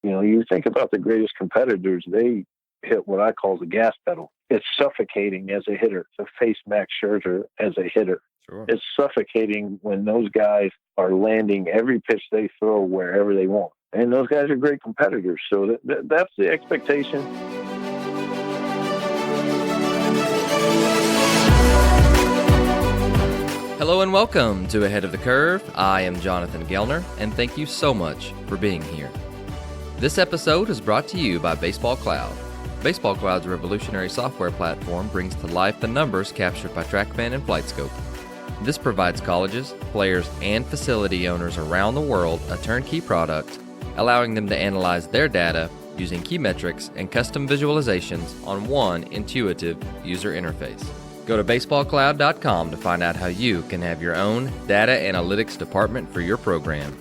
You think about the greatest competitors, they hit what I call the gas pedal. It's suffocating as a hitter to face Max Scherzer as a hitter. Sure. It's suffocating when those guys are landing every pitch they throw wherever they want. And those guys are great competitors. So that's the expectation. Hello and welcome to Ahead of the Curve. I am Jonathan Gellner, and thank you so much for being here. This episode is brought to you by BaseballCloud. BaseballCloud's revolutionary software platform brings to life the numbers captured by TrackMan and FlightScope. This provides colleges, players, and facility owners around the world a turnkey product, allowing them to analyze their data using key metrics and custom visualizations on one intuitive user interface. Go to baseballcloud.com to find out how you can have your own data analytics department for your program.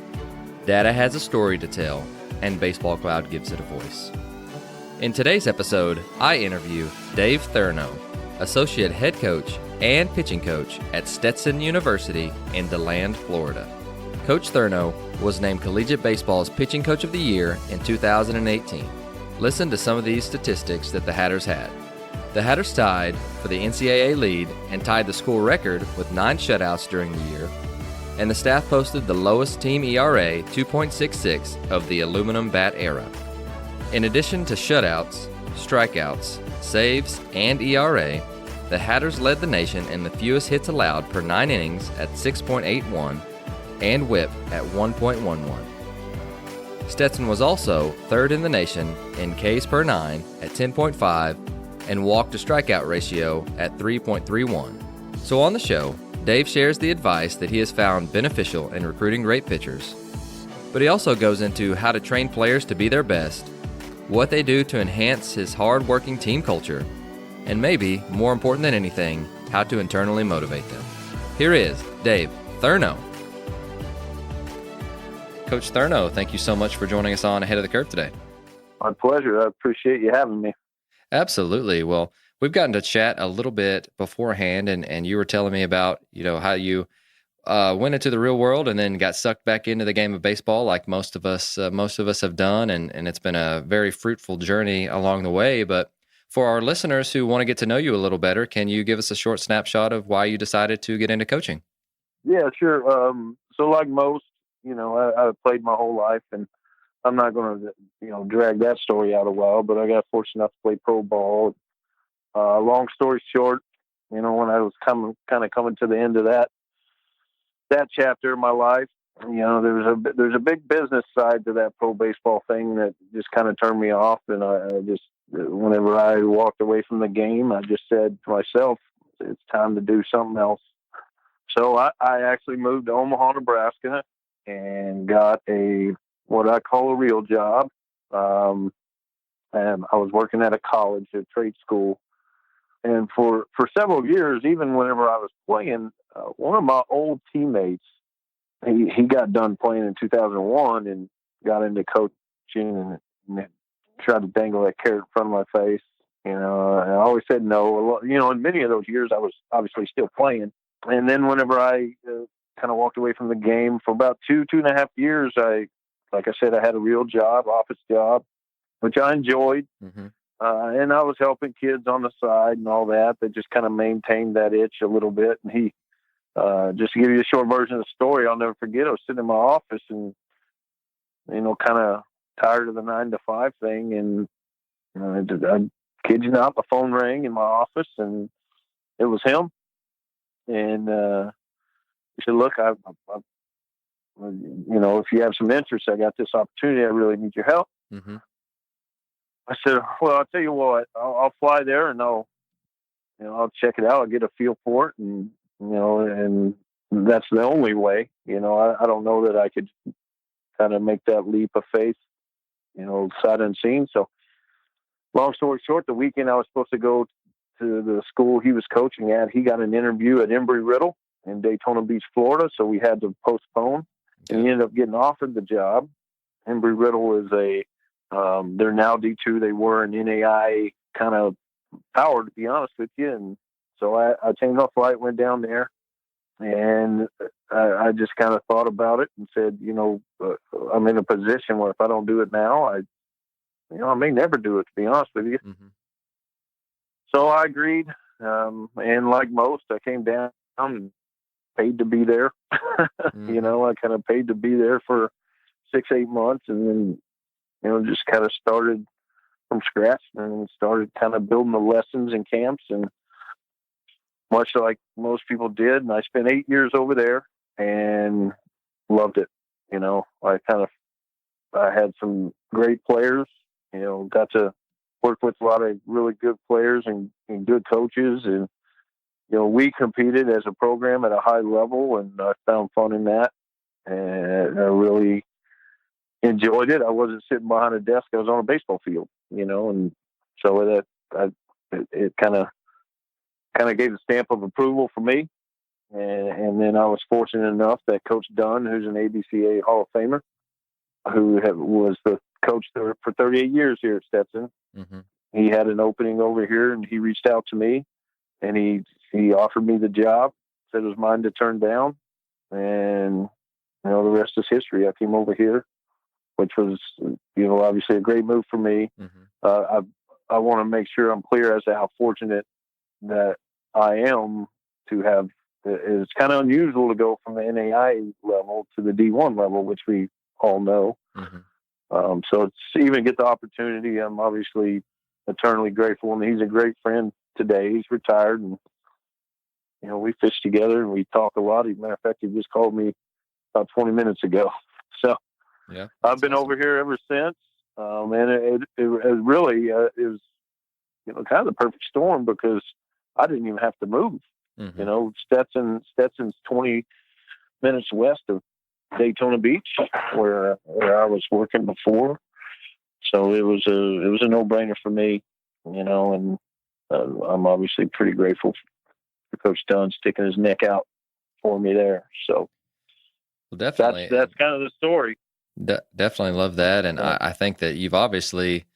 Data has a story to tell, and Baseball Cloud gives it a voice. In today's episode, I interview Dave Therneau, Associate Head Coach and Pitching Coach at Stetson University in DeLand, Florida. Coach Therneau was named Collegiate Baseball's Pitching Coach of the Year in 2018. Listen to some of these statistics that the Hatters had. The Hatters tied for the NCAA lead and tied the school record with 9 shutouts during the year, and the staff posted the lowest team ERA, 2.66, of the aluminum bat era. In addition to shutouts, strikeouts, saves, and ERA, the Hatters led the nation in the fewest hits allowed per 9 innings at 6.81 and WHIP at 1.11. Stetson was also third in the nation in Ks per 9 at 10.5 and walk-to-strikeout ratio at 3.31. So on the show, Dave shares the advice that he has found beneficial in recruiting great pitchers, but he also goes into how to train players to be their best, what they do to enhance his hard-working team culture, and maybe, more important than anything, how to internally motivate them. Here is Dave Therneau. Coach Therneau, thank you so much for joining us on Ahead of the Curve today. My pleasure. I appreciate you having me. Absolutely. Well, we've gotten to chat a little bit beforehand, and you were telling me about, how you went into the real world and then got sucked back into the game of baseball, like most of us have done, and it's been a very fruitful journey along the way. But for our listeners who want to get to know you a little better, can you give us a short snapshot of why you decided to get into coaching? Yeah, sure. So like most, I played my whole life, and I'm not going to, drag that story out a while, but I got fortunate enough to play pro ball. Long story short, when I was coming to the end of that chapter of my life, there's a big business side to that pro baseball thing that just kind of turned me off. And I just, whenever I walked away from the game, I just said to myself, it's time to do something else. So I actually moved to Omaha, Nebraska, and got what I call a real job. And I was working at a college, a trade school. And for several years, even whenever I was playing, one of my old teammates, he got done playing in 2001 and got into coaching and tried to dangle that carrot in front of my face. And I always said no. In many of those years, I was obviously still playing. And then whenever I kind of walked away from the game for about 2.5 years, like I said, I had a real job, office job, which I enjoyed. Mm-hmm. And I was helping kids on the side and all that just kind of maintained that itch a little bit. And he, just to give you a short version of the story, I'll never forget, I was sitting in my office and, kind of tired of the 9 to 5 thing. And I kid you not, the phone rang in my office and it was him. And he said, look, if you have some interest, I got this opportunity. I really need your help. Mm-hmm. I said, well, I'll tell you what, I'll fly there and I'll check it out. I'll get a feel for it. And, and that's the only way, I don't know that I could kind of make that leap of faith, sight unseen. So long story short, the weekend I was supposed to go to the school he was coaching at, he got an interview at Embry-Riddle in Daytona Beach, Florida. So we had to postpone. And he ended up getting offered the job. Embry-Riddle is they're now D2. They were an NAIA kind of power, to be honest with you. And so I changed my flight, went down there, And I just kind of thought about it and said, I'm in a position where if I don't do it now, I may never do it, to be honest with you. Mm-hmm. So I agreed. And like most, I came down and paid to be there. Mm-hmm. I kind of paid to be there for 6-8 months, and then, just kind of started from scratch and started kind of building the lessons and camps, and much like most people did. And I spent 8 years over there and loved it. I had some great players, got to work with a lot of really good players and good coaches. And, we competed as a program at a high level, and I found fun in that. And I really enjoyed it. I wasn't sitting behind a desk. I was on a baseball field, and so it kind of gave the stamp of approval for me. And then I was fortunate enough that Coach Dunn, who's an ABCA Hall of Famer, who was the coach there for 38 years here at Stetson, Mm-hmm. he had an opening over here, and he reached out to me, and he offered me the job, said it was mine to turn down. And, the rest is history. I came over here, which was, obviously a great move for me. Mm-hmm. I want to make sure I'm clear as to how fortunate that I am to have. It's kind of unusual to go from the NAIA level to the D1 level, which we all know. Mm-hmm. So to even get the opportunity, I'm obviously eternally grateful. And he's a great friend today. He's retired, and we fish together and we talk a lot. As a matter of fact, he just called me about 20 minutes ago. So yeah, I've been awesome over here ever since. And it really it was kind of the perfect storm, because I didn't even have to move. Mm-hmm. Stetson's 20 minutes west of Daytona Beach, where I was working before. So it was a no-brainer for me, and I'm obviously pretty grateful for Coach Dunn sticking his neck out for me there. So well, definitely, that's kind of the story. Definitely love that. And I think that you've obviously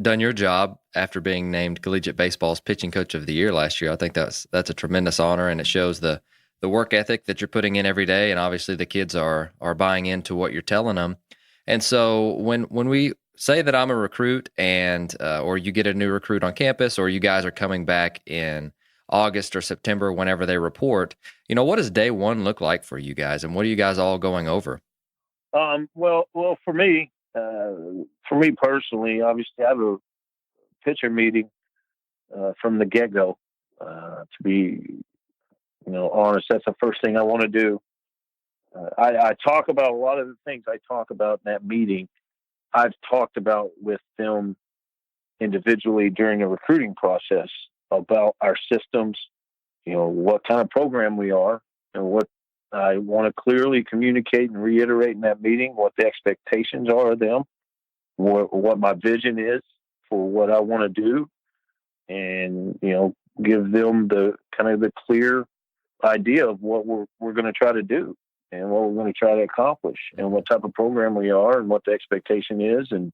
done your job after being named Collegiate Baseball's pitching coach of the year last year. I think that's a tremendous honor, and it shows the work ethic that you're putting in every day. And obviously the kids are buying into what you're telling them. And so when we say that I'm a recruit, and or you get a new recruit on campus, or you guys are coming back in August or September, whenever they report, what does day one look like for you guys, and what are you guys all going over? Well, for me personally, obviously I have a pitcher meeting from the get-go. To be, honest, that's the first thing I want to do. I talk about a lot of the things I talk about in that meeting. I've talked about with them individually during the recruiting process about our systems, what kind of program we are, and what I want to clearly communicate and reiterate in that meeting, what the expectations are of them, what my vision is for what I want to do, and, give them the kind of the clear idea of what we're going to try to do and what we're going to try to accomplish, and what type of program we are and what the expectation is. And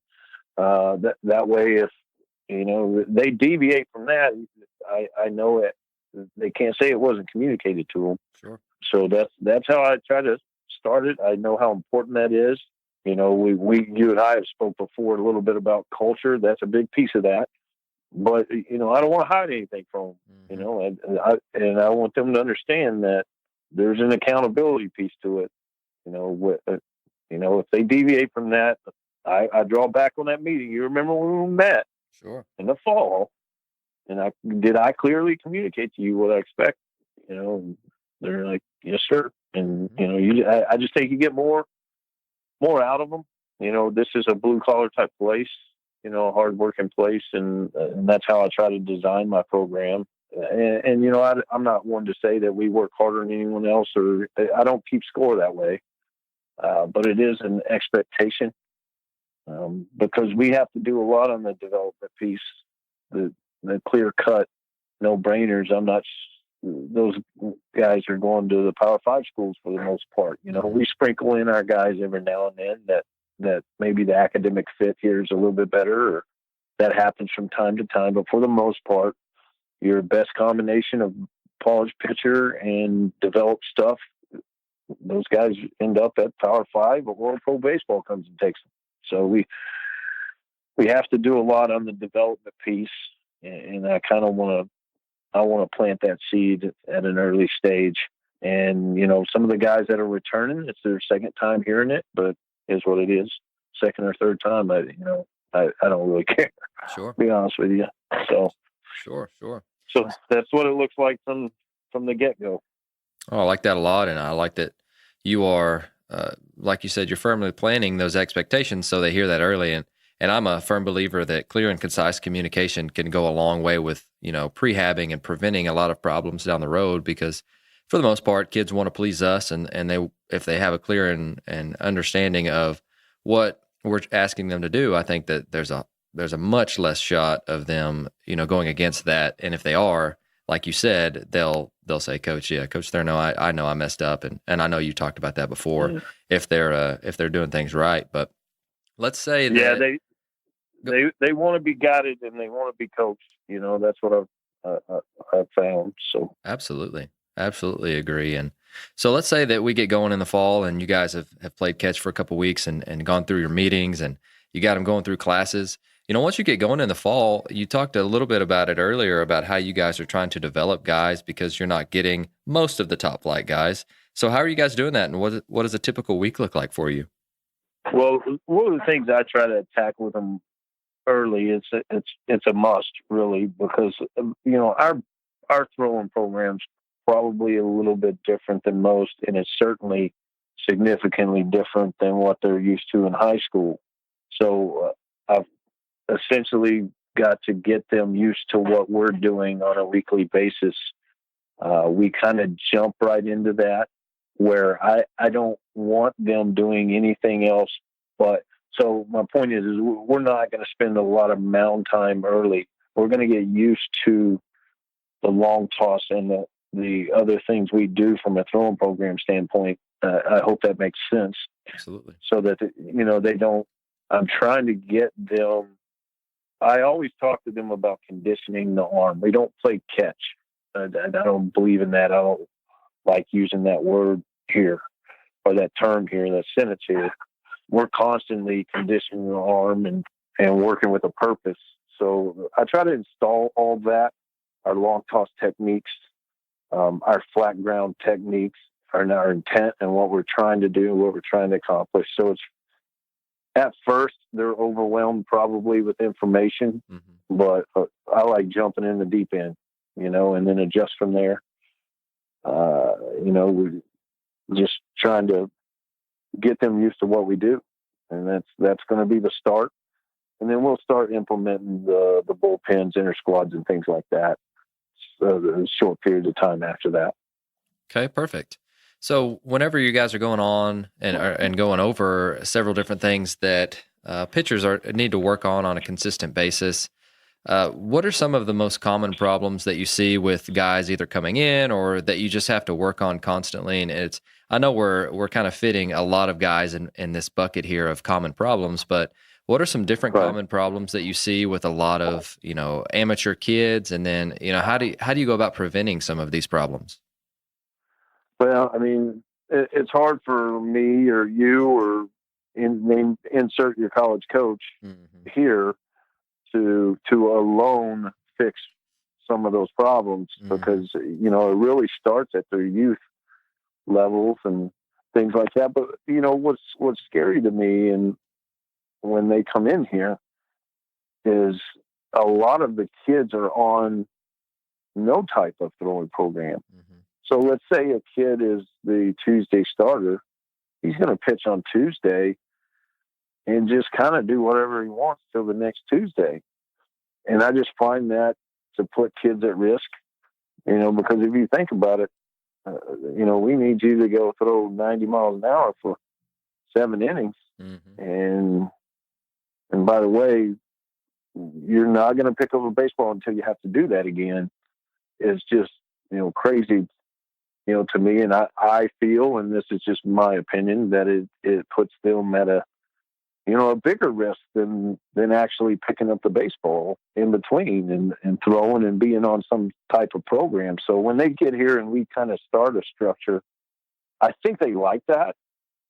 that way, if, they deviate from that, I know it. They can't say it wasn't communicated to them. Sure. So that's how I try to start it. I know how important that is. You and I have spoke before a little bit about culture. That's a big piece of that. But, I don't want to hide anything from them, Mm-hmm. and I want them to understand that there's an accountability piece to it. If they deviate from that, I draw back on that meeting. You remember when we met? Sure. In the fall, and I clearly communicate to you what I expect? They're like, yes, sir. And, I just think you get more out of them. This is a blue collar type place, a hard working place. And that's how I try to design my program. And I'm not one to say that we work harder than anyone else, or I don't keep score that way. But it is an expectation, because we have to do a lot on the development piece, the clear cut, no brainers. Those guys are going to the Power 5 schools for the most part. We sprinkle in our guys every now and then that maybe the academic fit here is a little bit better, or that happens from time to time. But for the most part, your best combination of polished pitcher and develop stuff, those guys end up at Power 5 or pro baseball comes and takes them. So we have to do a lot on the development piece, and I kind of want to plant that seed at an early stage. And, some of the guys that are returning, it's their second time hearing it, but is what it is. Second or third time, I don't really care. Sure. To be honest with you. So Sure. So that's what it looks like from the get-go. Oh, I like that a lot, and I like that you are, like you said, you're firmly planning those expectations so they hear that early. And I'm a firm believer that clear and concise communication can go a long way with, prehabbing and preventing a lot of problems down the road, because for the most part, kids want to please us, and if they have a clear and understanding of what we're asking them to do, I think that there's a much less shot of them, going against that. And if they are, like you said, they'll say, Coach Therneau, I know I messed up, and I know you talked about that before. Mm-hmm. If they're doing things right, but let's say that they want to be guided and they want to be coached. That's what I've found. So absolutely agree. And so let's say that we get going in the fall, and you guys have played catch for a couple of weeks and gone through your meetings, and you got them going through classes. Once you get going in the fall, you talked a little bit about it earlier about how you guys are trying to develop guys because you're not getting most of the top flight guys. So how are you guys doing that, and what does a typical week look like for you? Well, one of the things I try to attack with them early is it's a must, really, because our throwing program's probably a little bit different than most, and it's certainly significantly different than what they're used to in high school. So I've essentially got to get them used to what we're doing on a weekly basis. We kind of jump right into that, where I don't want them doing anything else. But so my point is we're not going to spend a lot of mound time early. We're going to get used to the long toss and the other things we do from a throwing program standpoint. I hope that makes sense. Absolutely. So that, they don't, I'm trying to get them. I always talk to them about conditioning the arm. We don't play catch. I don't believe in that. I don't like using that word here or that term here, that sentence here. We're constantly conditioning the arm and working with a purpose. So I try to install all that, our long toss techniques, our flat ground techniques, our intent and what we're trying to do, what we're trying to accomplish. So it's, at first, they're overwhelmed probably with information, mm-hmm. but I like jumping in the deep end, and then adjust from there. We're just trying to get them used to what we do, and that's going to be the start. And then we'll start implementing the bullpens, inter squads, and things like that. So a short period of time after that. Okay, perfect. So whenever you guys are going on and going over several different things that pitchers need to work on a consistent basis, what are some of the most common problems that you see with guys either coming in or that you just have to work on constantly? And I know we're kind of fitting a lot of guys in this bucket here of common problems, but what are some different common problems that you see with a lot of amateur kids? And then how do you go about preventing some of these problems? Well, I mean, it's hard for me or you or insert your college coach mm-hmm. here to alone fix some of those problems mm-hmm. because, it really starts at their youth levels and things like that. But, what's scary to me and when they come in here is a lot of the kids are on no type of throwing program. Mm-hmm. So let's say a kid is the Tuesday starter. He's going to pitch on Tuesday and just kind of do whatever he wants till the next Tuesday. And I just find that to put kids at risk, because if you think about it, we need you to go throw 90 miles an hour for 7 innings. Mm-hmm. And by the way, you're not going to pick up a baseball until you have to do that again. It's just, crazy. To me, and I feel, and this is just my opinion, that it puts them at a a bigger risk than actually picking up the baseball in between and throwing and being on some type of program. So when they get here and we kind of start a structure, I think they like that.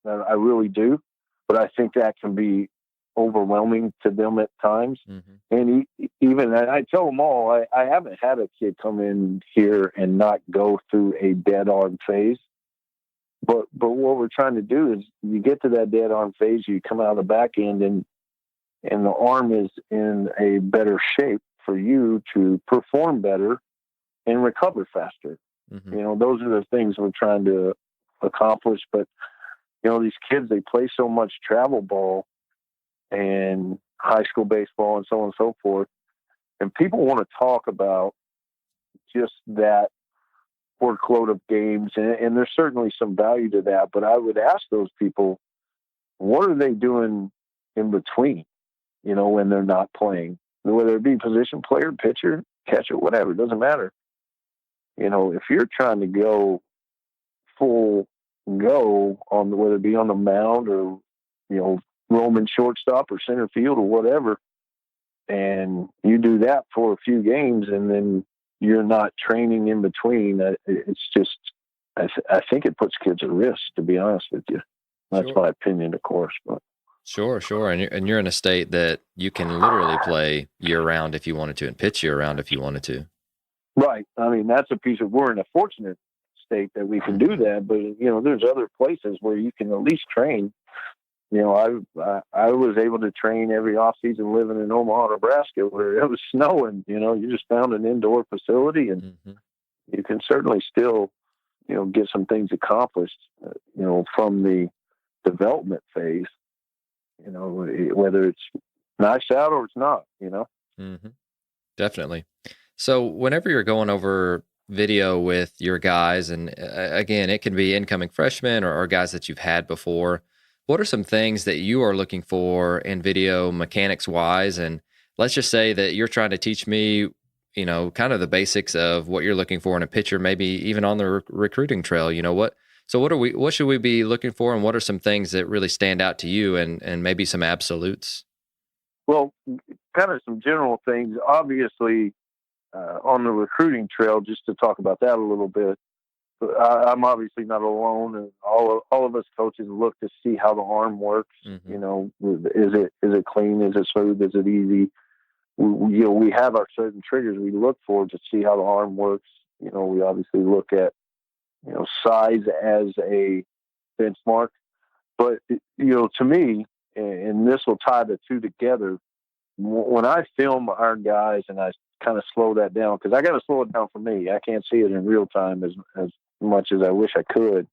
I really do. But I think that can be overwhelming to them at times. Mm-hmm. And even I tell them all, I haven't had a kid come in here and not go through a dead arm phase. But what we're trying to do is you get to that dead arm phase, you come out of the back end and the arm is in a better shape for you to perform better and recover faster. Mm-hmm. Those are the things we're trying to accomplish. But, these kids, they play so much travel ball and high school baseball and so on and so forth. And people want to talk about just that workload of games. And there's certainly some value to that. But I would ask those people, what are they doing in between, when they're not playing? Whether it be position player, pitcher, catcher, whatever, it doesn't matter. If you're trying to go full go on whether it be on the mound or, roaming shortstop or center field or whatever, and you do that for a few games and then you're not training in between, it's just, I think it puts kids at risk, to be honest with you. That's Sure. my opinion, of course. But Sure. And you're in a state that you can literally play year round if you wanted to and pitch year round if you wanted to. right. I mean, we're in a fortunate state that we can do that, but there's other places where you can at least train. I was able to train every off season living in Omaha, Nebraska, where it was snowing. You just found an indoor facility, and Mm-hmm. you can certainly still, get some things accomplished, from the development phase. Whether it's nice out or it's not. Mm-hmm. Definitely. So whenever you're going over video with your guys, and again, it can be incoming freshmen or guys that you've had before, what are some things that you are looking for in video mechanics wise? And let's just say that you're trying to teach me, kind of the basics of what you're looking for in a pitcher, maybe even on the recruiting trail. What should we be looking for? And what are some things that really stand out to you and maybe some absolutes? Well, kind of some general things, obviously, on the recruiting trail, just to talk about that a little bit. I'm obviously not alone, and all of us coaches look to see how the arm works. Mm-hmm. Is it clean? Is it smooth? Is it easy? We have our certain triggers we look for to see how the arm works. We obviously look at size as a benchmark, but to me, and this will tie the two together. When I film our guys and I kind of slow that down, because I got to slow it down for me. I can't see it in real time as much as I wish I could.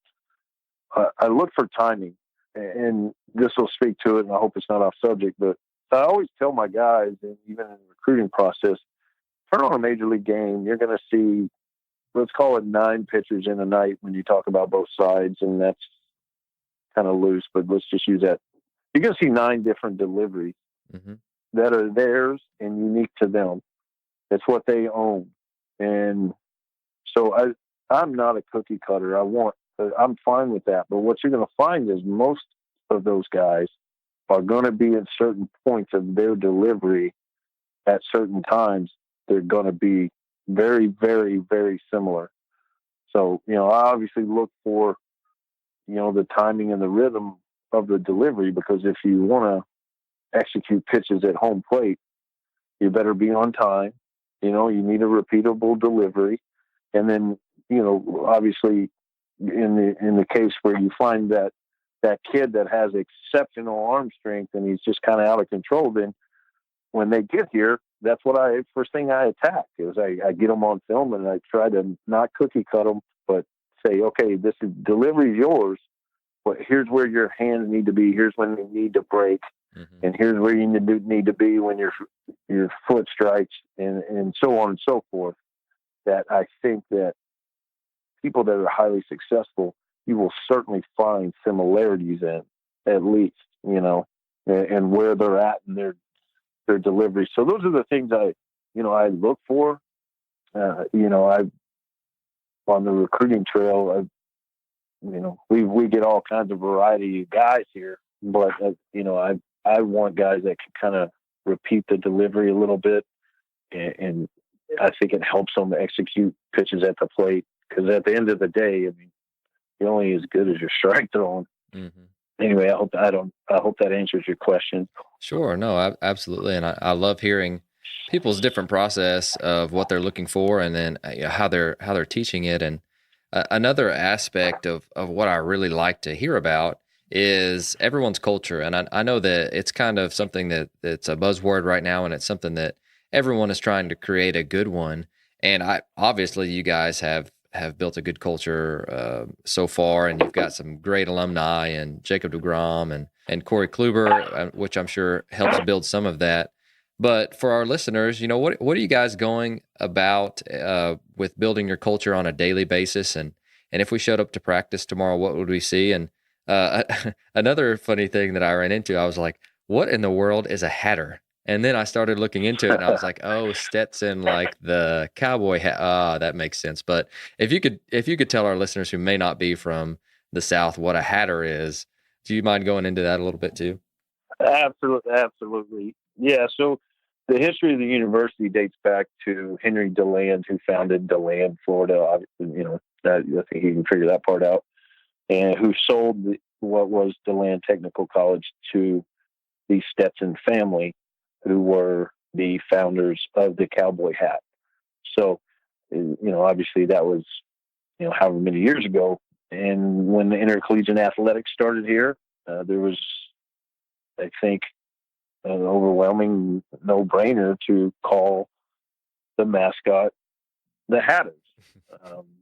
I look for timing, and this will speak to it, and I hope it's not off subject, but I always tell my guys, and even in the recruiting process, turn on a major league game. You're going to see, let's call it 9 pitchers in a night when you talk about both sides, and that's kind of loose, but let's just use that. You're going to see 9 different deliveries Mm-hmm. that are theirs and unique to them. It's what they own. And so I'm not a cookie cutter. I'm fine with that. But what you're going to find is most of those guys are going to be at certain points of their delivery at certain times. They're going to be very, very, very similar. So, I obviously look for, the timing and the rhythm of the delivery, because if you want to execute pitches at home plate, you better be on time. You need a repeatable delivery. And then, obviously in the case where you find that kid that has exceptional arm strength and he's just kind of out of control, then when they get here, that's what first thing I attack is I get them on film and I try to not cookie cut them, but say, okay, delivery is yours, but here's where your hands need to be. Here's when you need to break. Mm-hmm. And here's where you need to be when your foot strikes, and so on and so forth. That I think that people that are highly successful, you will certainly find similarities in, at least, and where they're at in their delivery. So those are the things I look for. I on the recruiting trail, we get all kinds of variety of guys here, but I want guys that can kind of repeat the delivery a little bit, and I think it helps them execute pitches at the plate. Because at the end of the day, I mean, you're only as good as your strike throwing. Mm-hmm. Anyway, I hope that answers your question. Sure. No, absolutely. And I love hearing people's different process of what they're looking for, and then how they're teaching it. And another aspect of what I really like to hear about is everyone's culture. And I know that it's kind of something that's a buzzword right now, and it's something that everyone is trying to create a good one. And obviously you guys have built a good culture so far, and you've got some great alumni, and Jacob deGrom and Corey Kluber, which I'm sure helps build some of that. But for our listeners, what are you guys going about with building your culture on a daily basis? And if we showed up to practice tomorrow, what would we see? And another funny thing that I ran into, I was like, what in the world is a hatter? And then I started looking into it, and I was like, oh, Stetson, like the cowboy hat. Ah, that makes sense. But if you could tell our listeners who may not be from the South what a hatter is, do you mind going into that a little bit too? Absolutely. Yeah. So the history of the university dates back to Henry DeLand, who founded DeLand, Florida. I think you can figure that part out. And who sold what was DeLand Technical College to the Stetson family, who were the founders of the cowboy hat. So, obviously that was, however many years ago. And when the intercollegiate athletics started here, there was, I think, an overwhelming no-brainer to call the mascot the Hatters,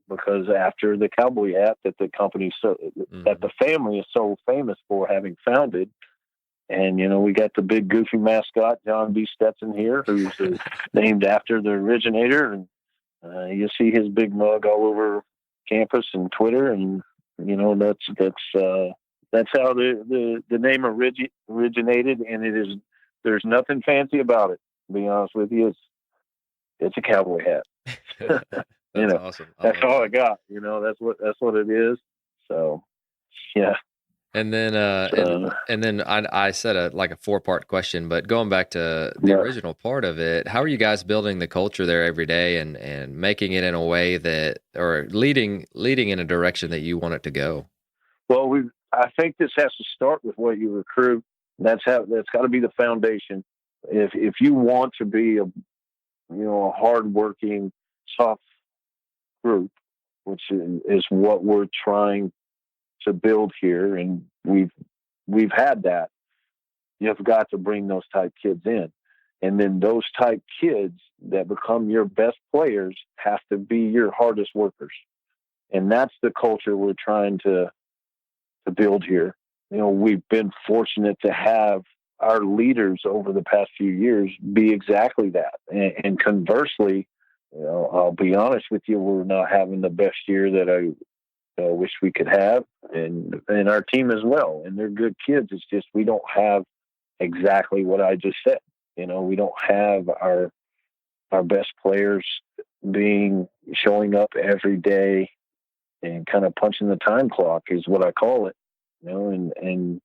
because after the cowboy hat that the company, that the family is so famous for having founded. And, we got the big goofy mascot, John B. Stetson here, who's named after the originator. And you see his big mug all over campus and Twitter. And, that's how the name originated. And there's nothing fancy about it, to be honest with you. It's a cowboy hat. That's awesome. That's all I got. That's what it is. So, yeah. And then, and then I said a 4-part question, but going back to the original part of it, how are you guys building the culture there every day and making it in a way that, or leading in a direction that you want it to go? Well, I think this has to start with what you recruit. That's got to be the foundation. If you want to be a hardworking, tough group, which is what we're trying to build here, and we've had that, you've got to bring those type kids in, and then those type kids that become your best players have to be your hardest workers, and that's the culture we're trying to build here. We've been fortunate to have our leaders over the past few years be exactly that, and conversely, I'll be honest with you, we're not having the best year that I wish we could have, and our team as well. And they're good kids. It's just we don't have exactly what I just said. We don't have our best players showing up every day and kind of punching the time clock is what I call it. And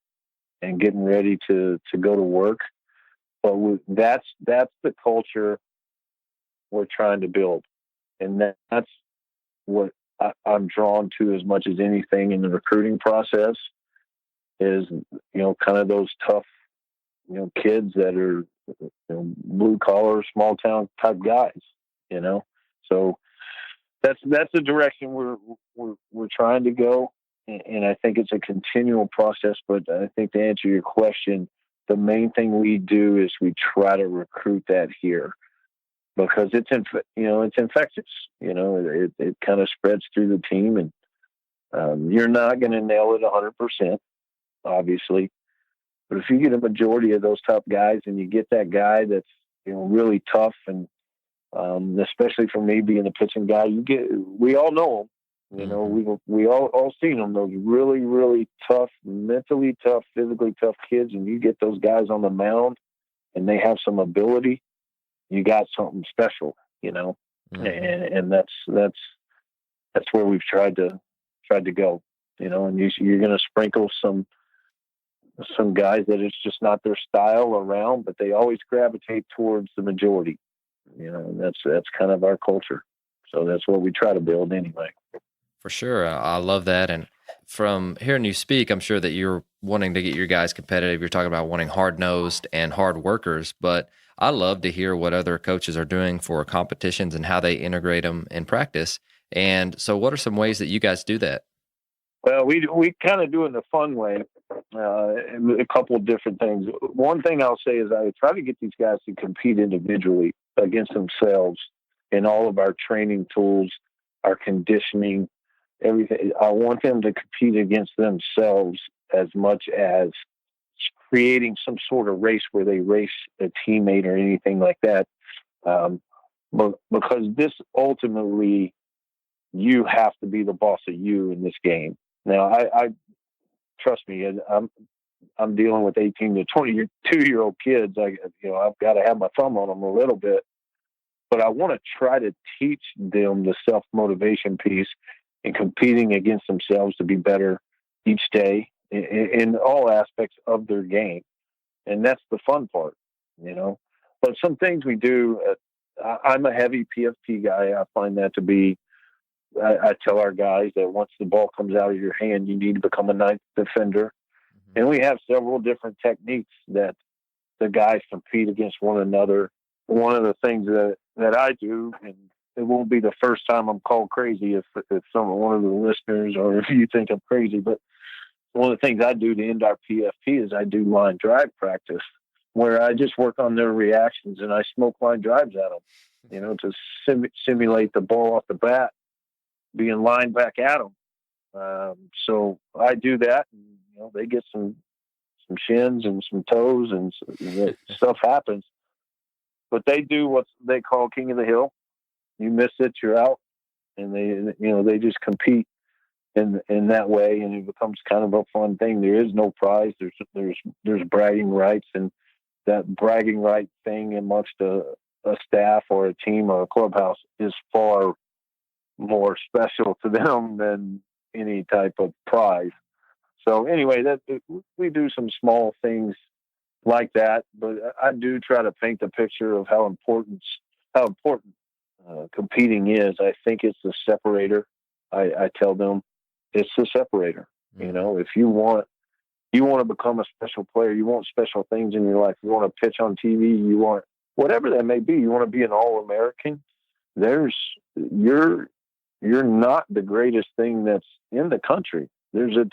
getting ready to go to work. But that's the culture we're trying to build, and that's what I'm drawn to as much as anything in the recruiting process is, kind of those tough, kids that are, blue collar, small town type guys, so that's the direction we're trying to go. And I think it's a continual process, but I think to answer your question, the main thing we do is we try to recruit that here, because it's infectious. It kind of spreads through the team, and you're not going to nail it 100%, obviously. But if you get a majority of those top guys, and you get that guy that's really tough, and especially for me being a pitching guy, we all know him. We all seen them, those really, really tough, mentally tough, physically tough kids, and you get those guys on the mound, and they have some ability. You got something special, and that's where we've tried to go, and you're going to sprinkle some some guys that it's just not their style around, but they always gravitate towards the majority. And that's kind of our culture. So that's what we try to build anyway. For sure. I love that. And from hearing you speak, I'm sure that you're wanting to get your guys competitive. You're talking about wanting hard-nosed and hard workers, but I love to hear what other coaches are doing for competitions and how they integrate them in practice. And so what are some ways that you guys do that? Well, we kind of do it in a fun way, a couple of different things. One thing I'll say is I try to get these guys to compete individually against themselves in all of our training tools, our conditioning, everything. I want them to compete against themselves as much as creating some sort of race where they race a teammate or anything like that. But because this ultimately, you have to be the boss of you in this game. Now, I trust me, I'm dealing with 18 to 22-year-old kids. I've got to have my thumb on them a little bit, but I want to try to teach them the self-motivation piece and competing against themselves to be better each day in all aspects of their game. And that's the fun part, But some things we do, I'm a heavy PFP guy. I find that to be, I tell our guys that once the ball comes out of your hand, you need to become a ninth defender. Mm-hmm. And we have several different techniques that the guys compete against one another. One of the things that I do, and it won't be the first time I'm called crazy if one of the listeners or if you think I'm crazy, but one of the things I do to end our PFP is I do line drive practice where I just work on their reactions and I smoke line drives at them, to simulate the ball off the bat being lined back at them. So I do that, and, they get some shins and some toes and stuff happens, but they do what they call king of the hill. You miss it, you're out, and they just compete in that way, and it becomes kind of a fun thing. There is no prize. There's bragging rights, and that bragging right thing amongst a staff or a team or a clubhouse is far more special to them than any type of prize. So anyway, we do some small things like that, but I do try to paint the picture of how important competing is. I think it's the separator. I tell them it's the separator. Mm-hmm. If you want to become a special player, you want special things in your life. You want to pitch on TV. You want whatever that may be. You want to be an All-American. You're not the greatest thing that's in the country. There's a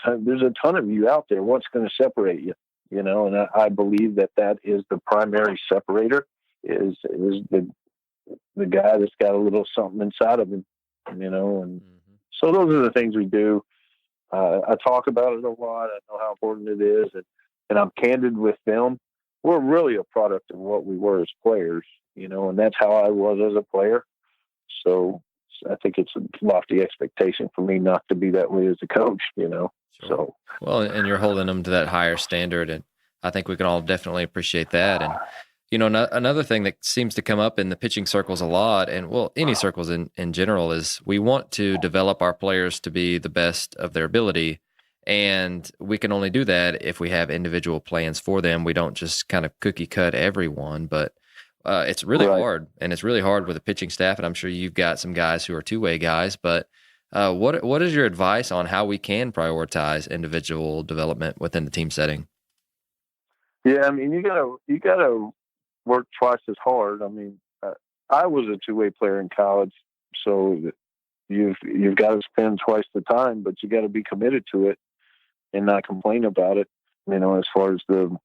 ton of you out there. What's going to separate you? And I believe that is the primary separator is the guy that's got a little something inside of him, and mm-hmm. So those are the things we do. I talk about it a lot. I know how important it is, and I'm candid with them. We're really a product of what we were as players, and that's how I was as a player. So I think it's a lofty expectation for me not to be that way as a coach, Sure. So well, and you're holding them to that higher standard, and I think we can all definitely appreciate that. And another thing that seems to come up in the pitching circles a lot, and well, any circles in general, is we want to develop our players to be the best of their ability. And we can only do that if we have individual plans for them. We don't just kind of cookie cut everyone, but it's really hard. And it's really hard with a pitching staff. And I'm sure you've got some guys who are two-way guys, but what is your advice on how we can prioritize individual development within the team setting? Yeah, I mean, you gotta work twice as hard. I mean, I was a two-way player in college, so you've got to spend twice the time, but you got to be committed to it and not complain about it. As far as the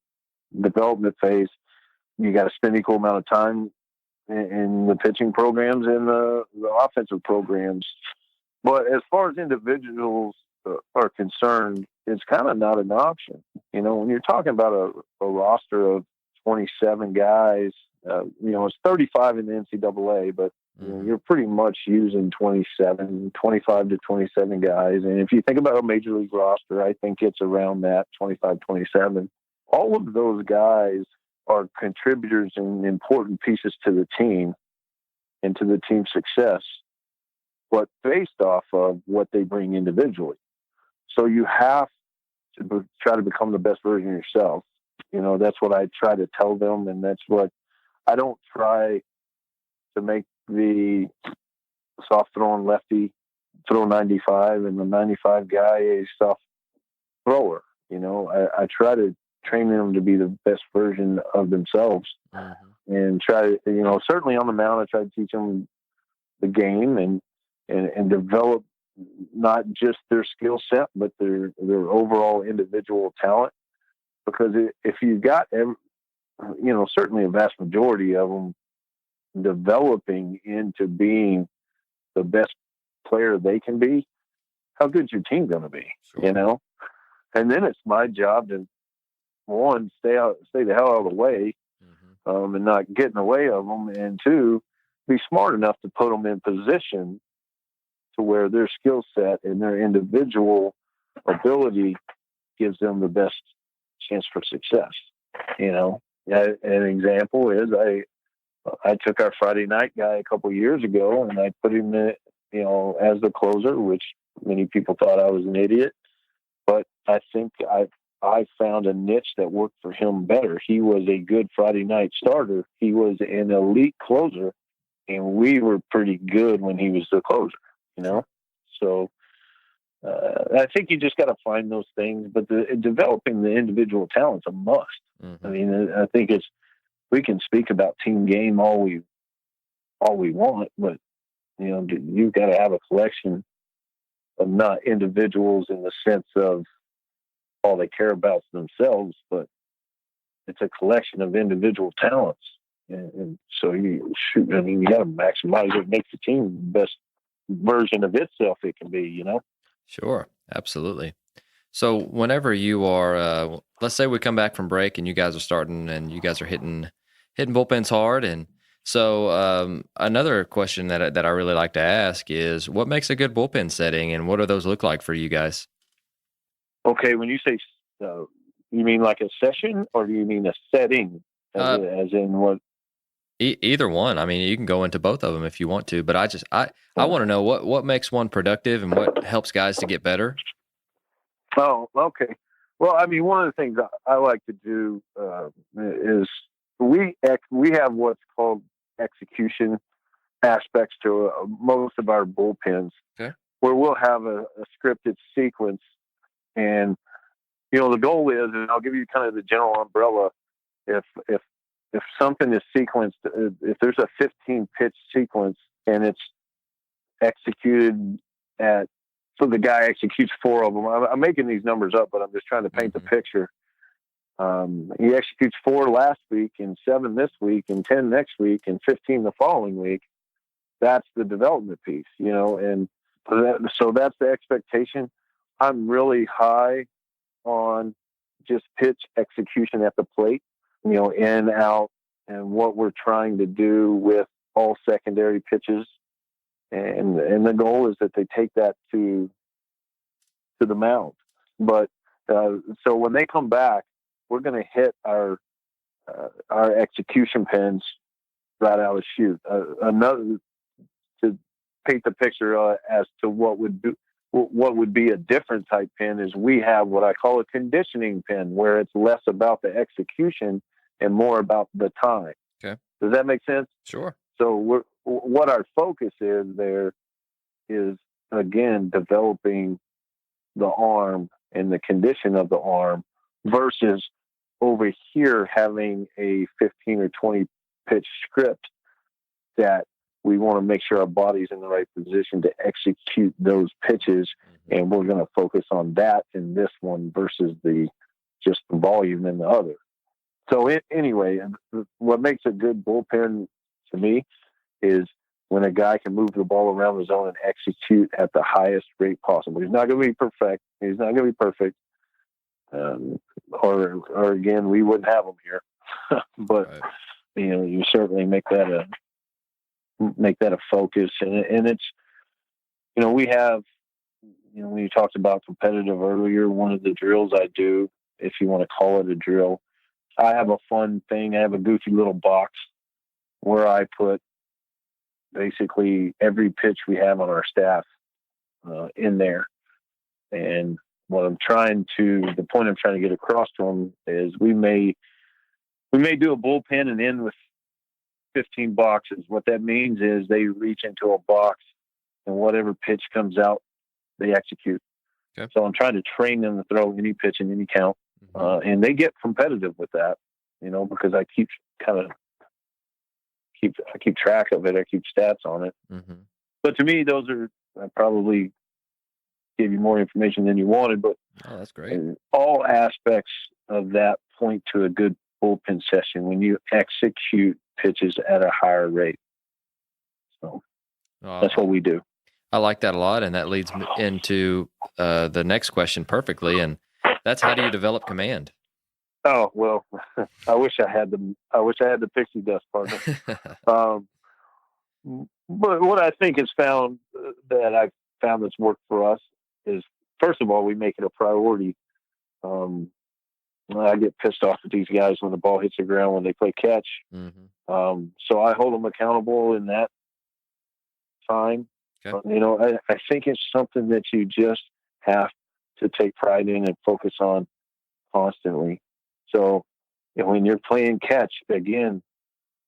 development phase, you got to spend equal amount of time in the pitching programs and the offensive programs. But as far as individuals are concerned, it's kind of not an option. When you're talking about a roster of 27 guys, it's 35 in the NCAA, but you're pretty much using 25 to 27 guys. And if you think about a major league roster, I think it's around that 25, 27. All of those guys are contributors and important pieces to the team and to the team's success, but based off of what they bring individually. So you have try to become the best version of yourself. That's what I try to tell them, and that's what I don't try to make the soft throwing lefty throw 95 and the 95 guy a soft thrower. I try to train them to be the best version of themselves, and try to, certainly on the mound, I try to teach them the game and develop not just their skill set, but their overall individual talent. Because if you've got, certainly a vast majority of them developing into being the best player they can be, how good's your team going to be? Sure. And then it's my job to, one, stay the hell out of the way, and not get in the way of them, and two, be smart enough to put them in position to where their skill set and their individual ability gives them the best chance for success. An example is I took our Friday night guy a couple of years ago, and I put him in, as the closer, which many people thought I was an idiot, but I think I found a niche that worked for him better. He was a good Friday night starter. He was an elite closer, and we were pretty good when he was the closer, So I think you just got to find those things, but developing the individual talent's a must. I mean, I think we can speak about team game all we want, but you've got to have a collection of not individuals in the sense of all they care about is themselves, but it's a collection of individual talents. And so you got to maximize what makes the team the best version of itself it can be, Sure. Absolutely. So whenever you are, let's say we come back from break and you guys are starting and you guys are hitting bullpens hard. And so another question that I really like to ask is, what makes a good bullpen setting, and what do those look like for you guys? Okay, when you say, you mean like a session, or do you mean a setting, as in what? Either one. I mean, you can go into both of them if you want to, but I want to know what makes one productive and what helps guys to get better. Oh, okay. Well, I mean, one of the things I like to do is we have what's called execution aspects to most of our bullpens, okay, where we'll have a scripted sequence. And, the goal is, and I'll give you kind of the general umbrella, if something is sequenced, if there's a 15 pitch sequence and it's executed so the guy executes 4 of them. I'm making these numbers up, but I'm just trying to paint the picture. He executes 4 last week, and 7 this week, and 10 next week, and 15 the following week. That's the development piece, and so that's the expectation. I'm really high on just pitch execution at the plate, in, out, and what we're trying to do with all secondary pitches. And the goal is that they take that to the mound. But so when they come back, we're going to hit our execution pins right out of the chute. Another to paint the picture as to what would be a different type pin is we have what I call a conditioning pin, where it's less about the execution and more about the time. Okay. Does that make sense? Sure. So what our focus is there is, again, developing the arm and the condition of the arm versus over here having a 15 or 20 pitch script that we want to make sure our body's in the right position to execute those pitches. And we're going to focus on that in this one versus just the volume in the other. So anyway, what makes a good bullpen to me is when a guy can move the ball around the zone and execute at the highest rate possible. He's not going to be perfect. Or again, we wouldn't have him here. But right. You certainly make that a focus, and it's we have when you talked about competitive earlier, one of the drills I do, if you want to call it a drill, I have a fun thing. I have a goofy little box where I put basically every pitch we have on our staff in there. And the point I'm trying to get across to them is we may do a bullpen and end with 15 boxes. What that means is they reach into a box and whatever pitch comes out, they execute. Okay. So I'm trying to train them to throw any pitch in any count. And they get competitive with that, because I keep track of it. I keep stats on it. But to me, I probably gave you more information than you wanted, but that's great. All aspects of that point to a good bullpen session when you execute pitches at a higher rate. So that's what we do. I like that a lot, and that leads me into the next question perfectly, and that's how do you develop command? Oh, well, I wish I had the pixie dust, partner. But what I think is I've found that's worked for us is, first of all, we make it a priority. I get pissed off at these guys when the ball hits the ground when they play catch. So I hold them accountable in that time. Okay. I think it's something that you just have to take pride in and focus on constantly. So when you're playing catch, again,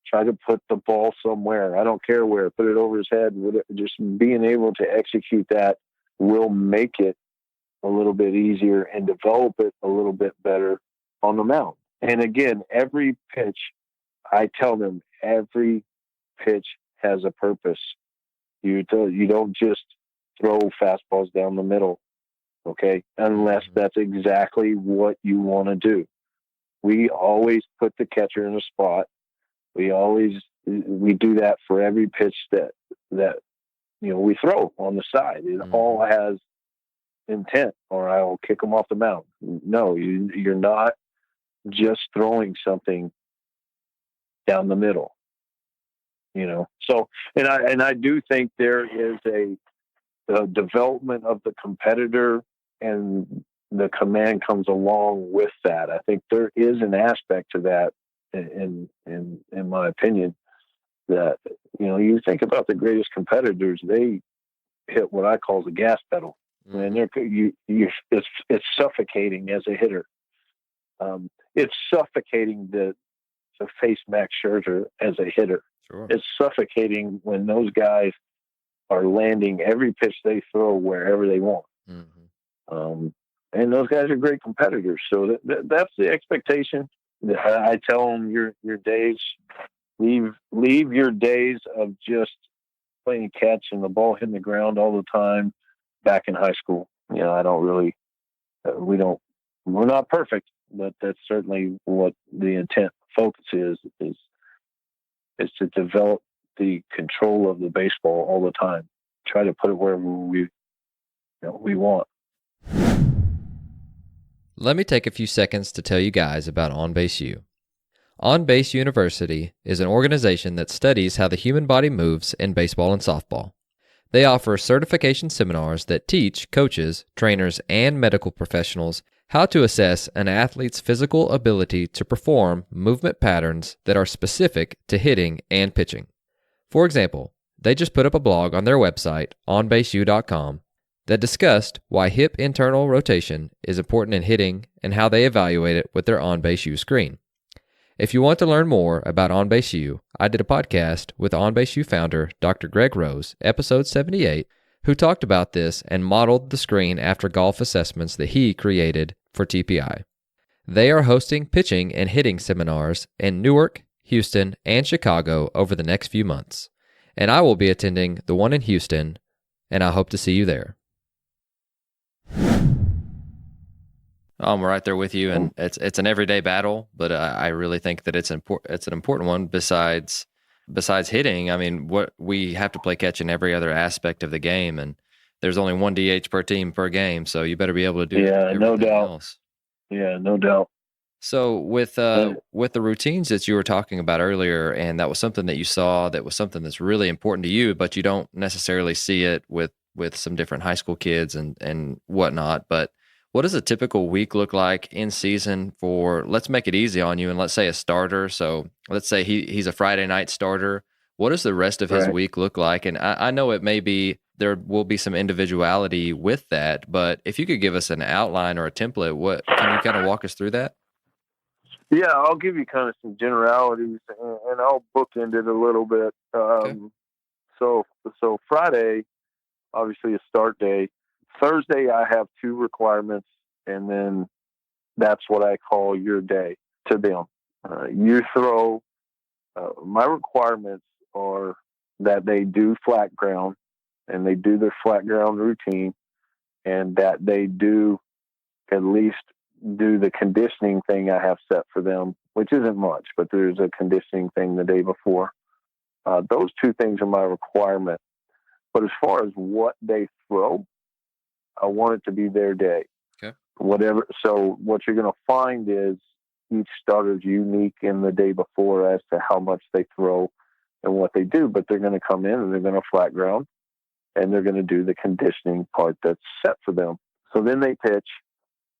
try to put the ball somewhere. I don't care where. Put it over his head. Just being able to execute that will make it a little bit easier and develop it a little bit better on the mound. And again, every pitch, I tell them, every pitch has a purpose. You don't just throw fastballs down the middle, okay? Unless that's exactly what you want to do. We always put the catcher in a spot. We do that for every pitch that we throw on the side. It all has intent, or I will kick them off the mound. No, you're not just throwing something down the middle. So, and I do think there is a development of the competitor, and the command comes along with that. I think there is an aspect to that, in my opinion, that you think about the greatest competitors, they hit what I call the gas pedal, and it's suffocating as a hitter. It's suffocating to face Max Scherzer as a hitter. Sure. It's suffocating when those guys are landing every pitch they throw wherever they want. And those guys are great competitors. So that's the expectation. I tell them your days, leave your days of just playing catch and the ball hitting the ground all the time back in high school. I don't really, we're not perfect, but that's certainly what the intent focus is to develop the control of the baseball all the time. Try to put it wherever we want. Let me take a few seconds to tell you guys about OnBaseU. OnBase University is an organization that studies how the human body moves in baseball and softball. They offer certification seminars that teach coaches, trainers, and medical professionals how to assess an athlete's physical ability to perform movement patterns that are specific to hitting and pitching. For example, they just put up a blog on their website, onbaseu.com, that discussed why hip internal rotation is important in hitting and how they evaluate it with their OnBaseU screen. If you want to learn more about OnBaseU, I did a podcast with OnBaseU founder Dr. Greg Rose, episode 78, who talked about this and modeled the screen after golf assessments that he created for TPI. They are hosting pitching and hitting seminars in Newark, Houston, and Chicago over the next few months, and I will be attending the one in Houston, and I hope to see you there. I'm right there with you, and it's an everyday battle, but I really think that it's an important one. Besides hitting, I mean, what we have to play catch in every other aspect of the game, and there's only one DH per team per game, so you better be able to do no doubt. Else. Yeah, no doubt. So with the routines that you were talking about earlier, and that was something that you saw, that was something that's really important to you, but you don't necessarily see it with some different high school kids and whatnot. But what does a typical week look like in season for, let's make it easy on you, and let's say a starter. So let's say he's a Friday night starter. What does the rest of his week look like? And I know there's there will be some individuality with that. But if you could give us an outline or a template, what can you kind of walk us through that? Yeah, I'll give you kind of some generalities, and I'll bookend it a little bit. Okay. So Friday, obviously a start day. Thursday, I have 2 requirements, and then that's what I call your day to them. You throw. My requirements are that they do flat ground, and they do their flat ground routine, and that they do at least do the conditioning thing I have set for them, which isn't much, but there's a conditioning thing the day before. Those 2 things are my requirement. But as far as what they throw, I want it to be their day. Okay. Whatever. So what you're going to find is each starter is unique in the day before as to how much they throw and what they do, but they're going to come in and they're going to flat ground and they're going to do the conditioning part that's set for them. So then they pitch,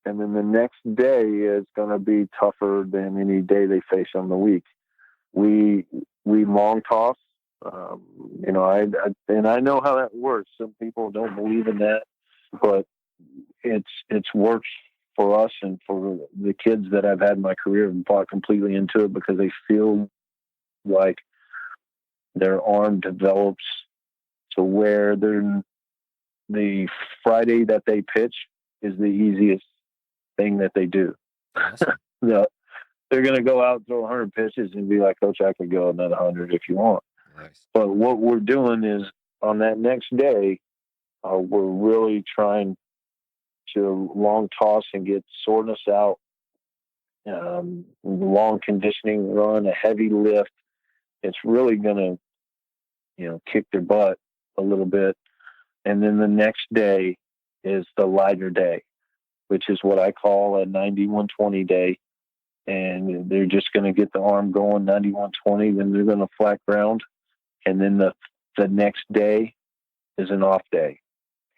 and then the next day is going to be tougher than any day they face on the week. We long toss. I know how that works. Some people don't believe in that, but it's worked for us and for the kids that I've had in my career and bought completely into it because they feel like their arm develops to where the Friday that they pitch is the easiest thing that they do. Awesome. They're going to go out and throw 100 pitches and be like, Coach, I could go another 100 if you want. Nice. But what we're doing is on that next day, we're really trying to long toss and get soreness out, long conditioning run, a heavy lift. It's really going to, kick their butt a little bit. And then the next day is the lighter day, which is what I call a 90-120 day. And they're just going to get the arm going 90-120. Then they're going to flat ground. And then the next day is an off day.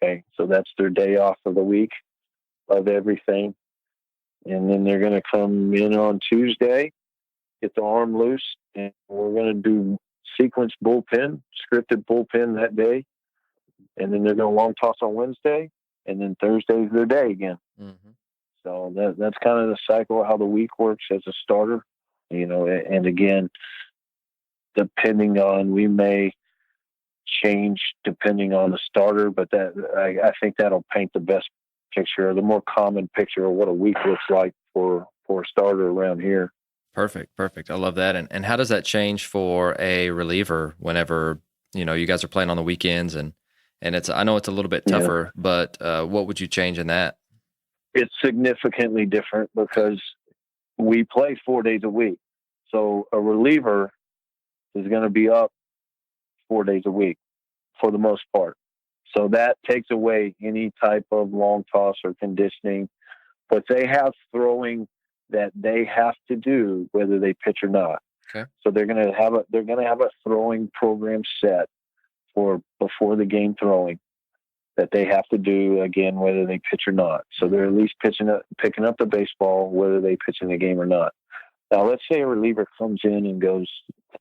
Okay. So that's their day off of the week of everything. And then they're going to come in on Tuesday, get the arm loose, and we're going to do sequence bullpen, scripted bullpen that day. And then they're going to long toss on Wednesday, and then Thursday's their day again. Mm-hmm. So that's kind of the cycle of how the week works as a starter, and again, depending on, we may change depending on the starter, but that I think that'll paint the best picture, the more common picture of what a week looks like for a starter around here. Perfect. I love that. And how does that change for a reliever whenever, you guys are playing on the weekends and I know it's a little bit tougher, but what would you change in that? It's significantly different because we play 4 days a week. So a reliever is going to be up 4 days a week for the most part. So that takes away any type of long toss or conditioning, but they have throwing that they have to do whether they pitch or not. Okay. So they're going to have a throwing program set for before the game throwing that they have to do again whether they pitch or not. So they're at least picking up the baseball whether they pitch in the game or not. Now let's say a reliever comes in and goes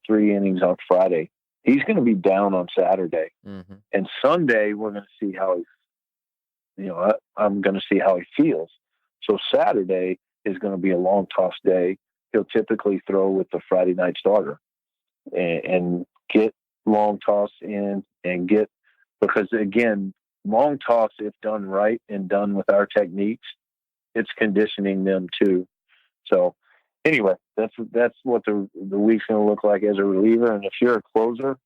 3 innings on Friday. He's going to be down on Saturday. Mm-hmm. And Sunday, we're going to see how I'm going to see how he feels. So Saturday is going to be a long toss day. He'll typically throw with the Friday night starter and get long toss in and because again, long toss, if done right and done with our techniques, it's conditioning them too. So anyway, that's what the week's going to look like as a reliever. And if you're a closer,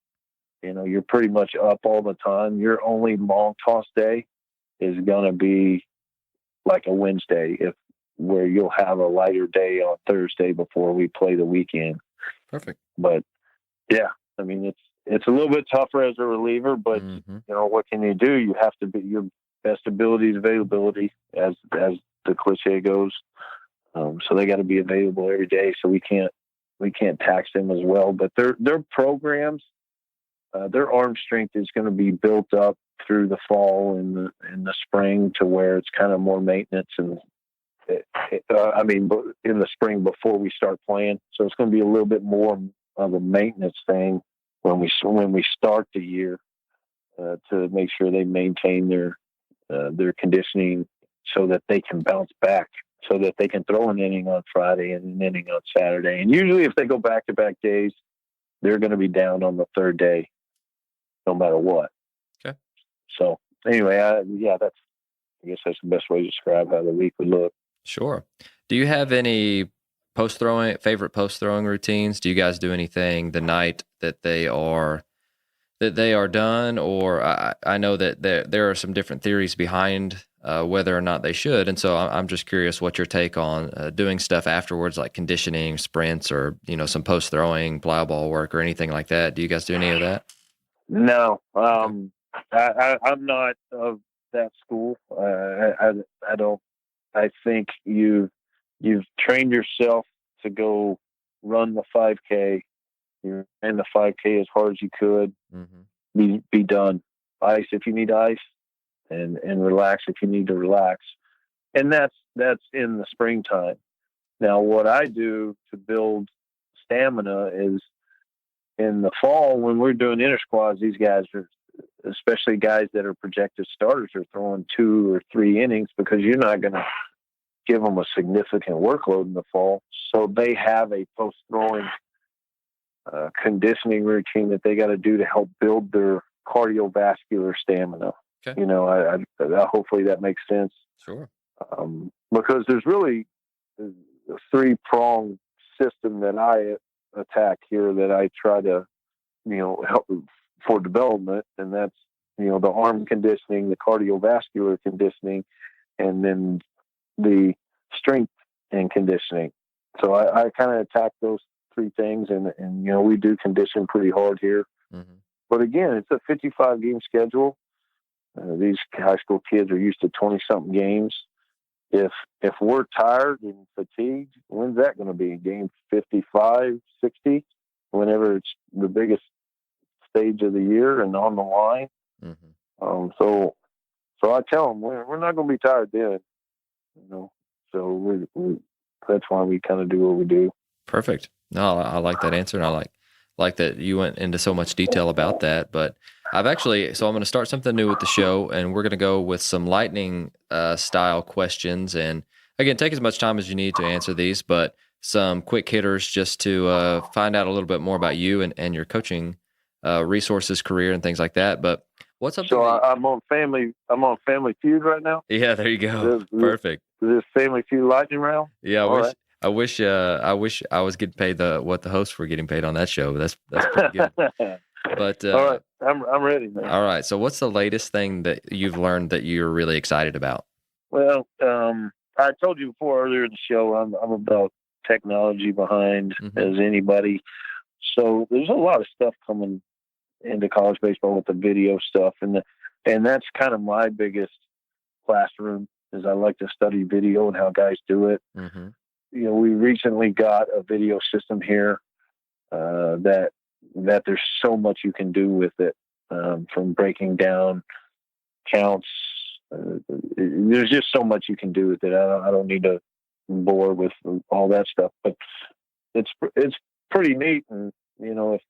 you're pretty much up all the time. Your only long toss day is going to be like a Wednesday, where you'll have a lighter day on Thursday before we play the weekend. Perfect. But yeah, I mean, it's a little bit tougher as a reliever, but what can you do? You have to be your best ability is availability, as the cliche goes. So they got to be available every day. So we can't tax them as well. But their programs, their arm strength is going to be built up through the fall and the spring to where it's kind of more maintenance in the spring before we start playing. So it's going to be a little bit more of a maintenance thing when we start the year. to make sure they maintain their conditioning so that they can bounce back, so that they can throw an inning on Friday and an inning on Saturday. And usually if they go back-to-back days, they're going to be down on the third day, no matter what. Okay. So anyway, I guess that's the best way to describe how the week would look. Sure. Do you have any favorite post-throwing routines? Do you guys do anything the night that they are done? Or I know that there are some different theories behind whether or not they should. And so I'm just curious what your take on doing stuff afterwards, like conditioning, sprints, or, some post-throwing, plow ball work or anything like that. Do you guys do any of that? No. I'm not of that school. I don't. I think you've trained yourself to go run the 5K. You ran the 5K as hard as you could. Mm-hmm. Be done. Ice if you need ice, and relax if you need to relax. And that's in the springtime. Now, what I do to build stamina is in the fall when we're doing inter squads. These guys are, especially guys that are projected starters, are throwing 2 or 3 innings because you're not going to give them a significant workload in the fall. So they have a post-throwing conditioning routine that they got to do to help build their cardiovascular stamina. Okay. I hopefully that makes sense. Sure. Because there's really a 3-pronged system that I attack here that I try to, help for development. And that's, the arm conditioning, the cardiovascular conditioning, and then the strength and conditioning. So I kind of attack those 3 things, and we do condition pretty hard here. Mm-hmm. But again, it's a 55-game schedule. These high school kids are used to 20-something games. If we're tired and fatigued, when's that going to be? Game 55, 60? Whenever it's the biggest stage of the year and on the line. Mm-hmm. So I tell them we're not going to be tired then. So that's why we kind of do what we do. Perfect. No, I like that answer, and I like that you went into so much detail about that. But I'm going to start something new with the show, and we're going to go with some lightning style questions. And again, take as much time as you need to answer these, but some quick hitters just to find out a little bit more about you and your coaching resources, career, and things like that. But what's something? So I'm on Family Feud right now. Yeah, there you go. Perfect. Is this Family Feud lightning round? Yeah, I wish I was getting paid what the hosts were getting paid on that show. That's pretty good. But all right, I'm ready, man. All right. So what's the latest thing that you've learned that you're really excited about? Well, I told you before earlier in the show, I'm about technology behind as anybody. So there's a lot of stuff coming into college baseball with the video stuff, and that's kind of my biggest classroom. Is I like to study video and how guys do it. Mm-hmm. We recently got a video system here that there's so much you can do with it, from breaking down counts. There's just so much you can do with it. I don't need to bore with all that stuff, but it's pretty neat. And if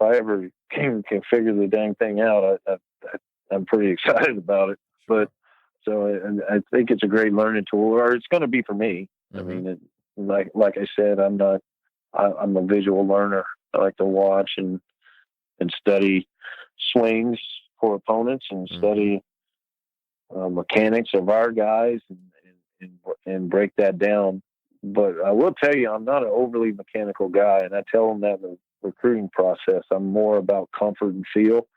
I ever can figure the dang thing out, I'm pretty excited about it. But so I think it's a great learning tool, or it's going to be for me. Mm-hmm. I mean, like I said, I'm a visual learner. I like to watch and study swings for opponents and study mechanics of our guys and break that down. But I will tell you, I'm not an overly mechanical guy, and I tell them that in the recruiting process. I'm more about comfort and feel.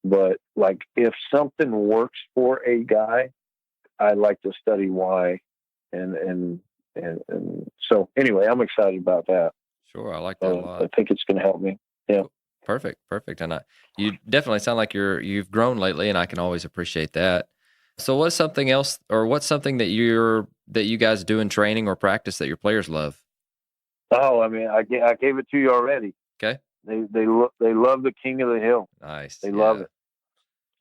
But like, if something works for a guy, I like to study why, and so anyway, I'm excited about that. Sure, I like that a lot. I think it's going to help me. Yeah. Perfect. And you definitely sound like you've grown lately, and I can always appreciate that. So, what's something that you guys do in training or practice that your players love? Oh, I mean, I gave it to you already. Okay. They love the King of the Hill. Nice. They love it.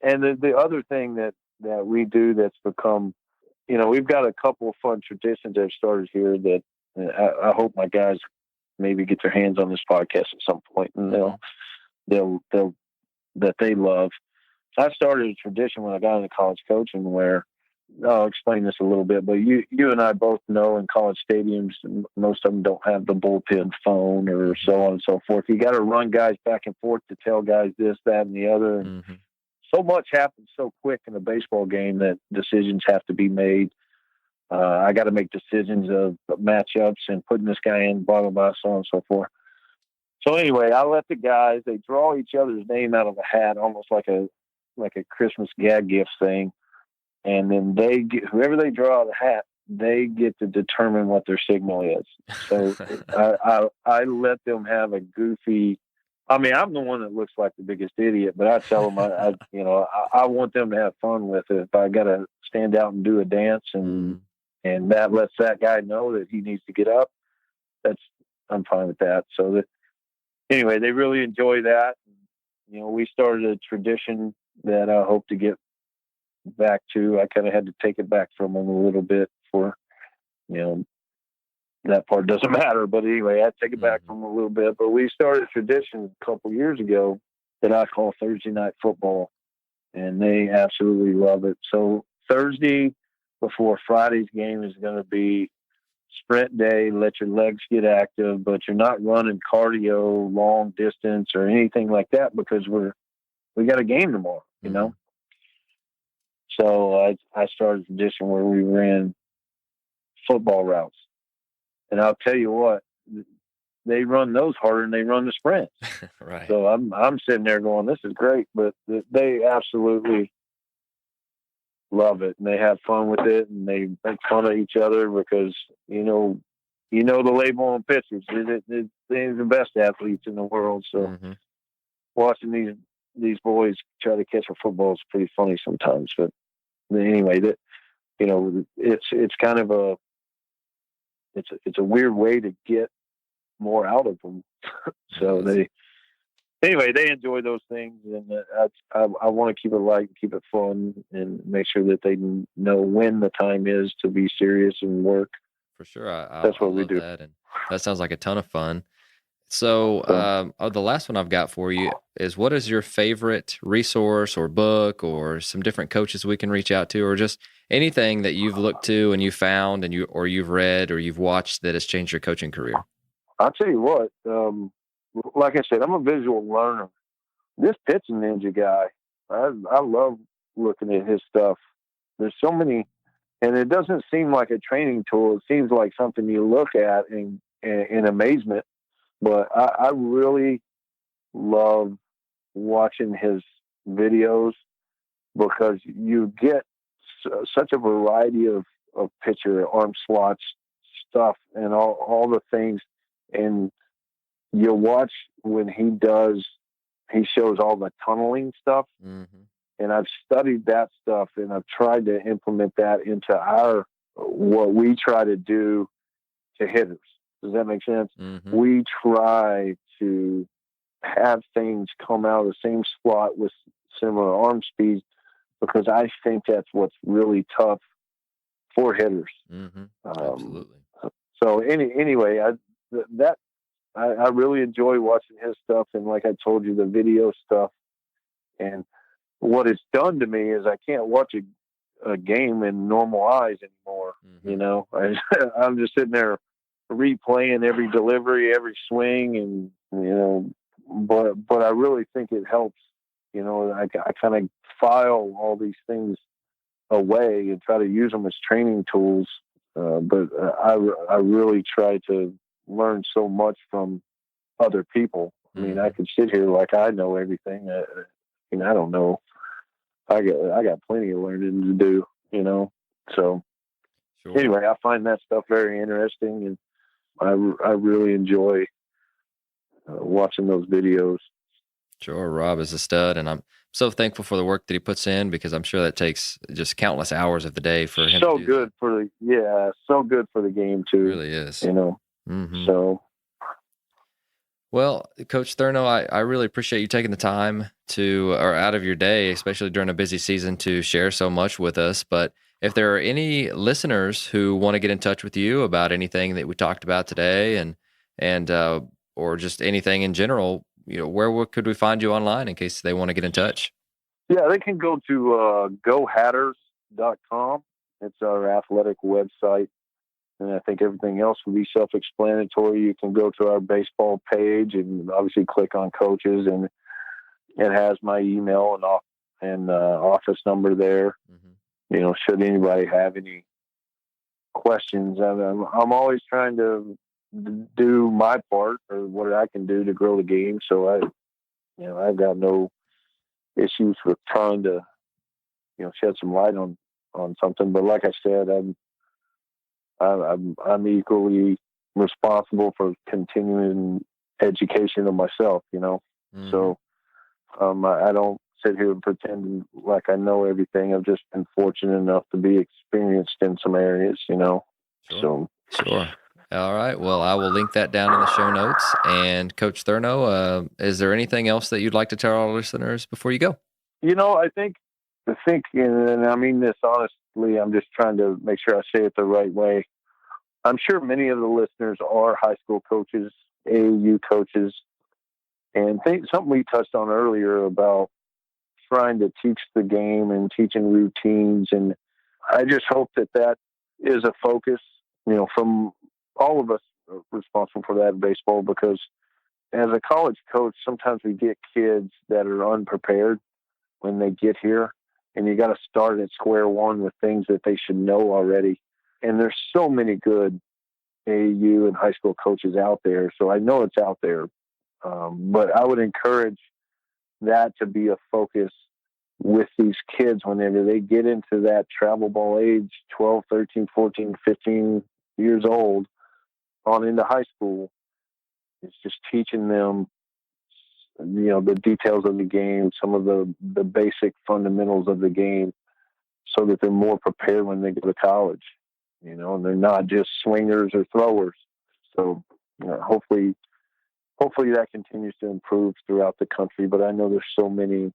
And the other thing that we do that's become, we've got a couple of fun traditions that have started here that I hope my guys maybe get their hands on this podcast at some point, and they'll that they love. I started a tradition when I got into college coaching where I'll explain this a little bit, but you and I both know in college stadiums, most of them don't have the bullpen phone or so on and so forth. You got to run guys back and forth to tell guys this, that, and the other. And so much happens so quick in a baseball game that decisions have to be made. I got to make decisions of matchups and putting this guy in, blah, blah, blah, so on and so forth. So anyway, I let the guys, they draw each other's name out of a hat, almost like a Christmas gag gift thing. And then whoever they draw out of the hat, they get to determine what their signal is. So I let them have a goofy. I mean, I'm the one that looks like the biggest idiot, but I tell them I want them to have fun with it. If I got to stand out and do a dance and that lets that guy know that he needs to get up, I'm fine with that. So anyway, they really enjoy that. We started a tradition that I hope to get back to. I kind of had to take it back from them a little bit for, that part doesn't matter. But anyway, I had to take it back from them a little bit. But we started a tradition a couple years ago that I call Thursday night football, and they absolutely love it. So Thursday before Friday's game is going to be sprint day, let your legs get active, but you're not running cardio, long distance or anything like that because we got a game tomorrow, So I started a tradition where we ran football routes. And I'll tell you what, they run those harder than they run the sprints. Right. So I'm sitting there going, this is great, but they absolutely love it and they have fun with it and they make fun of each other because, the label on pitchers. They're the best athletes in the world. So watching these boys try to catch a football is pretty funny sometimes, but anyway, it's kind of it's a weird way to get more out of them. So they enjoy those things, and I want to keep it light and keep it fun and make sure that they know when the time is to be serious and work. For sure. That's what we do. That, and that sounds like a ton of fun. So the last one I've got for you is, what is your favorite resource or book or some different coaches we can reach out to, or just anything that you've looked to and you found and you've read or you've watched that has changed your coaching career? I'll tell you what, like I said, I'm a visual learner. This pitching ninja guy, I love looking at his stuff. There's so many, and it doesn't seem like a training tool. It seems like something you look at in amazement. But I really love watching his videos because you get such a variety of pitcher, arm slots, stuff, and all the things. And you watch when he shows all the tunneling stuff. And I've studied that stuff and I've tried to implement that into what we try to do to hitters. Does that make sense? We try to have things come out of the same slot with similar arm speeds because I think that's what's really tough for hitters. Absolutely. So anyway, I really enjoy watching his stuff, and like I told you, the video stuff. And what it's done to me is I can't watch a game in normal eyes anymore. I'm just sitting there replaying every delivery, every swing, and but I really think it helps. I kind of file all these things away and try to use them as training tools. But I really try to learn so much from other people. I mean, I could sit here like I know everything. I don't know. I got plenty of learning to do. So Sure. Anyway, I find that stuff very interesting, and I really enjoy watching those videos. Sure, Rob is a stud, and I'm so thankful for the work that he puts in, because I'm sure that takes just countless hours of the day for him. So to do good that. So good for the game too. It really is. So. Well, Coach Therneau, I really appreciate you taking the time out of your day, especially during a busy season, to share so much with us. But if there are any listeners who want to get in touch with you about anything that we talked about today, and or just anything in general, where could we find you online in case they want to get in touch? Yeah, they can go to gohatters.com. It's our athletic website. And I think everything else will be self-explanatory. You can go to our baseball page and obviously click on coaches, and it has my email and office number there. Mm-hmm. Should anybody have any questions, I'm always trying to do my part or what I can do to grow the game. So I've got no issues with trying to, shed some light on something. But like I said, I'm equally responsible for continuing education of myself, Mm-hmm. So I don't sit here and pretend like I know everything. I've just been fortunate enough to be experienced in some areas, Sure. So sure. All right. Well, I will link that down in the show notes. And Coach Therneau, is there anything else that you'd like to tell our listeners before you go? I think, and I mean this honestly, I'm just trying to make sure I say it the right way. I'm sure many of the listeners are high school coaches, AAU coaches, and something we touched on earlier about trying to teach the game and teaching routines. And I just hope that is a focus, from all of us responsible for that in baseball, because as a college coach, sometimes we get kids that are unprepared when they get here, and you got to start at square one with things that they should know already. And there's so many good AAU and high school coaches out there. So I know it's out there. But I would encourage that to be a focus with these kids whenever they get into that travel ball age, 12, 13, 14, 15 years old, on into high school. It's just teaching them, the details of the game, some of the basic fundamentals of the game, so that they're more prepared when they go to college, and they're not just swingers or throwers. So hopefully that continues to improve throughout the country. But I know there's so many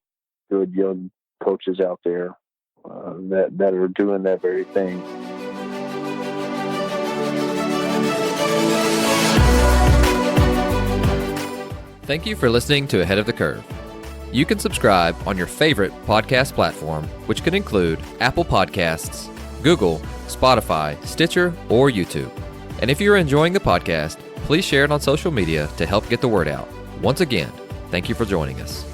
good young coaches out there that are doing that very thing. Thank you for listening to Ahead of the Curve. You can subscribe on your favorite podcast platform, which could include Apple Podcasts, Google, Spotify, Stitcher, or YouTube. And if you're enjoying the podcast, please share it on social media to help get the word out. Once again, thank you for joining us.